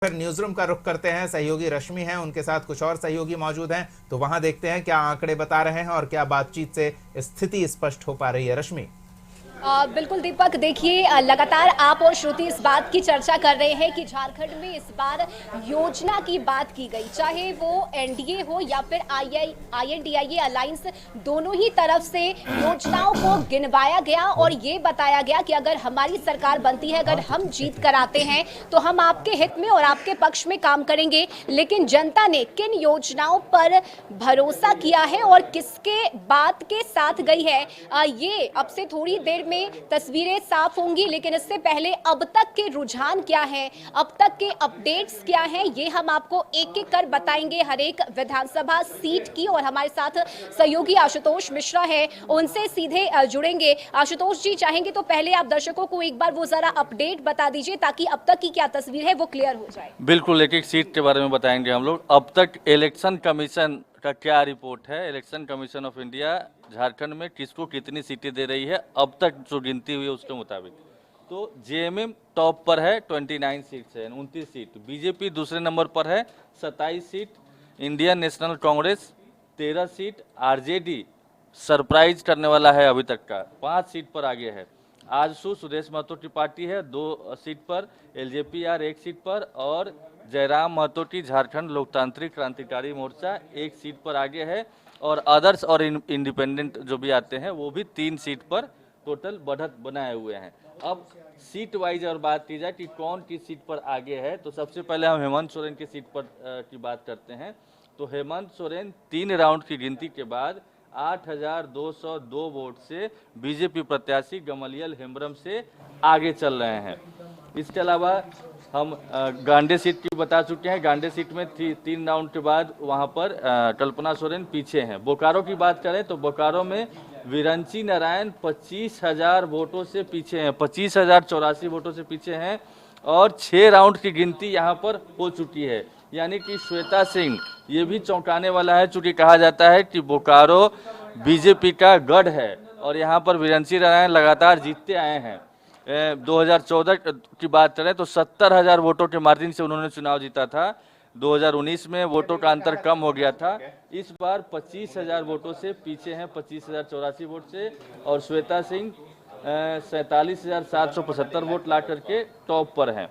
फिर news room का रुख करते हैं। सहयोगी रश्मि हैं, उनके साथ कुछ और सहयोगी मौजूद हैं, तो वहां देखते हैं क्या आंकड़े बता रहे हैं और क्या बातचीत से स्थिति स्पष्ट हो पा रही है। रश्मि। बिल्कुल दीपक, देखिए लगातार आप और श्रुति इस बात की चर्चा कर रहे हैं कि झारखंड में इस बार योजना की बात की गई, चाहे वो एनडीए हो या फिर आईएनडीआईए अलायंस, दोनों ही तरफ से योजनाओं को गिनवाया गया और ये बताया गया कि अगर हमारी सरकार बनती है, अगर हम जीत कर आते हैं तो हम आपके हित में और आपके पक्ष में काम करेंगे। लेकिन जनता ने किन योजनाओं पर भरोसा किया है और किसके बात के साथ गई है, ये अब से थोड़ी देर में तस्वीरें साफ होंगी। लेकिन इससे पहले अब तक के रुझान क्या है, अब तक के अपडेट्स क्या हैं, ये हम आपको एक एक कर बताएंगे हर एक विधानसभा सीट की। और हमारे साथ सहयोगी आशुतोष मिश्रा है, उनसे सीधे जुड़ेंगे। आशुतोष जी, चाहेंगे तो पहले आप दर्शकों को एक बार वो जरा अपडेट बता दीजिए ताकि अब तक की क्या तस्वीर है वो क्लियर हो जाए। बिल्कुल, एक एक सीट के बारे में बताएंगे हम लोग। अब तक इलेक्शन कमीशन का क्या रिपोर्ट है, election commission of India Jharkhand में किसको कितनी सीटें दे रही है अब तक जो गिनती हुई है उसके मुताबिक। तो जेएमएम टॉप पर है, 29 सीट है, 29 सीट। बीजेपी दूसरे नंबर पर है, 27 seat. Indian national Congress 13 seat. RJD surprise करने वाला है अभी तक का, 5 सीट पर आगे है। आजसू सुदेश महतो की पार्टी है 2 सीट पर, एलजेपीआर 1 सीट पर और जयराम महतो की झारखंड लोकतांत्रिक क्रांतिकारी मोर्चा 1 सीट पर आगे है। और अदर्स और इंडिपेंडेंट जो भी आते हैं वो भी 3 सीट पर टोटल बढ़त बनाए हुए हैं। अब सीट वाइज और बात की जाए कि कौन किस सीट पर आगे है, तो सबसे पहले हम हेमंत सोरेन की सीट पर की बात करते हैं। तो हेमंत सोरेन 3 राउंड की गिनती के बाद 8,202 वोट से बीजेपी प्रत्याशी गमलियल हेम्ब्रम से आगे चल रहे हैं। इसके अलावा हम गांडे सीट की बता चुके हैं। गांडे सीट में 3 राउंड के बाद वहां पर कल्पना सोरेन पीछे हैं। बोकारो की बात करें तो बोकारो में विरंची नारायण 25,000 वोटों से पीछे हैं, 25,084 वोटों से पीछे हैं और 6 राउंड की गिनती यहां पर हो चुकी है। यानी कि श्वेता सिंह, ये भी चौंकाने वाला है, चूंकि कहा जाता है कि बोकारो बीजेपी का गढ़ है और यहाँ पर विरंची नारायण लगातार जीतते आए हैं। 2014 की बात करें तो 70,000 वोटों के मार्जिन से उन्होंने चुनाव जीता था। 2019 में वोटों का अंतर कम हो गया था। इस बार 25,000 वोटों से पीछे हैं, 25,084 वोट से। और श्वेता सिंह 47,775 वोट ला करके टॉप पर हैं।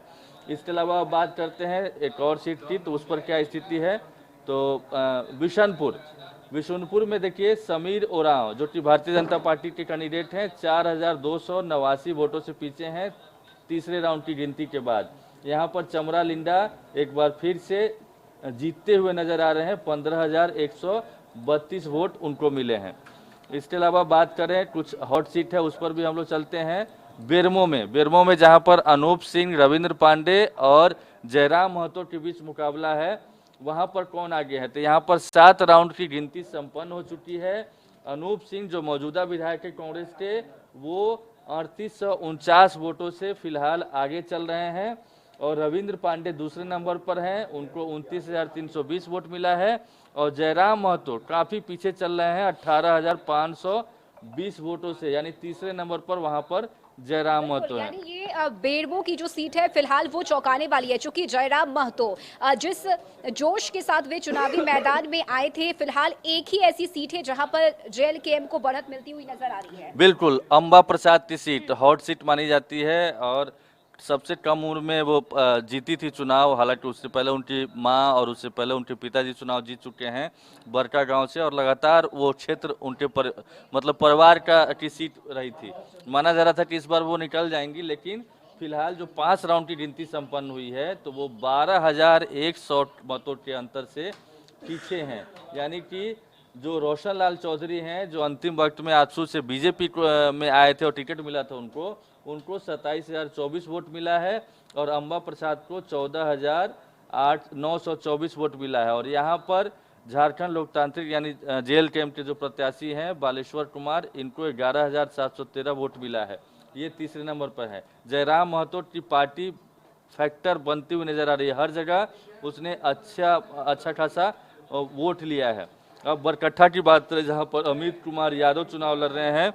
इसके अलावा बात करते हैं एक और सीट की, तो उस पर क्या स्थिति है। तो विशुनपुर में देखिए समीर ओरांव जो कि भारतीय जनता पार्टी के कैंडिडेट हैं, 4,289 वोटों से पीछे हैं तीसरे राउंड की गिनती के बाद। यहाँ पर चमरा लिंडा एक बार फिर से जीतते हुए नजर आ रहे हैं, 15,132 वोट उनको मिले हैं। इसके अलावा बात करें कुछ हॉट सीट है उस पर भी हम लोग चलते हैं। बेरमो में जहाँ पर अनूप सिंह, रविंद्र पांडे और जयराम महतो के बीच मुकाबला है, वहां पर कौन आगे है। तो यहाँ पर 7 राउंड की गिनती संपन्न हो चुकी है। अनूप सिंह जो मौजूदा विधायक है कांग्रेस के, वो 3849 वोटों से फिलहाल आगे चल रहे हैं और रविंद्र पांडे दूसरे नंबर पर हैं, उनको 29,320 वोट मिला है। और जयराम महतो काफी पीछे चल रहे हैं 18,520 वोटों से, यानी तीसरे नंबर पर वहां पर जयराम महतो है। यानी ये बेरमो की जो सीट है फिलहाल वो चौंकाने वाली है, क्योंकि जयराम महतो जिस जोश के साथ वे चुनावी मैदान में आए थे, फिलहाल एक ही ऐसी सीट है जहां पर जेएलकेएम को बढ़त मिलती हुई नजर आ रही है। बिल्कुल, अंबा प्रसाद की सीट हॉट सीट मानी जाती है और सबसे कम उम्र में वो जीती थी चुनाव। हालांकि उससे पहले उनकी मां और उससे पहले उनके पिताजी चुनाव जीत चुके हैं बरका गांव से, और लगातार वो क्षेत्र उनके मतलब परिवार की सीट रही थी। माना जा रहा था कि इस बार वो निकल जाएंगी, लेकिन फिलहाल जो 5 राउंड की गिनती संपन्न हुई है तो वो 12,100 मतों के अंतर से पीछे हैं। यानी कि जो रोशन लाल चौधरी हैं, जो अंतिम वक्त में आजसू से बीजेपी में आए थे और टिकट मिला था उनको 27,024 वोट मिला है और अंबा प्रसाद को 14,924 वोट मिला है। और यहाँ पर झारखंड लोकतांत्रिक यानी जेएलकेएम के जो प्रत्याशी हैं बालेश्वर कुमार, इनको 11,713 वोट मिला है, ये तीसरे नंबर पर है। जयराम महतो की पार्टी फैक्टर बनती हुई नजर आ रही है, हर जगह उसने अच्छा खासा वोट लिया है। अब बरकट्ठा की बात करें जहां पर अमित कुमार यादव चुनाव लड़ रहे हैं,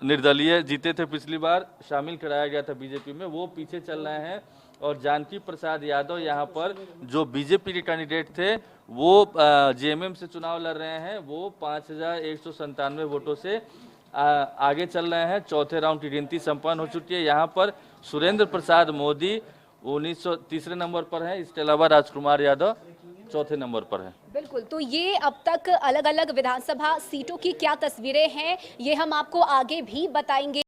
निर्दलीय जीते थे पिछली बार, शामिल कराया गया था बीजेपी में, वो पीछे चल रहे हैं और जानकी प्रसाद यादव यहाँ पर जो बीजेपी के कैंडिडेट थे वो जेएमएम से चुनाव लड़ रहे हैं, वो 5197 वोटों से आगे चल रहे हैं। चौथे राउंड की गिनती संपन्न हो चुकी है। यहाँ पर सुरेंद्र प्रसाद मोदी 1903 नंबर पर है, इसके अलावा राजकुमार यादव चौथे नंबर पर है। बिल्कुल, तो ये अब तक अलग अलग विधानसभा सीटों की क्या तस्वीरें हैं, ये हम आपको आगे भी बताएंगे।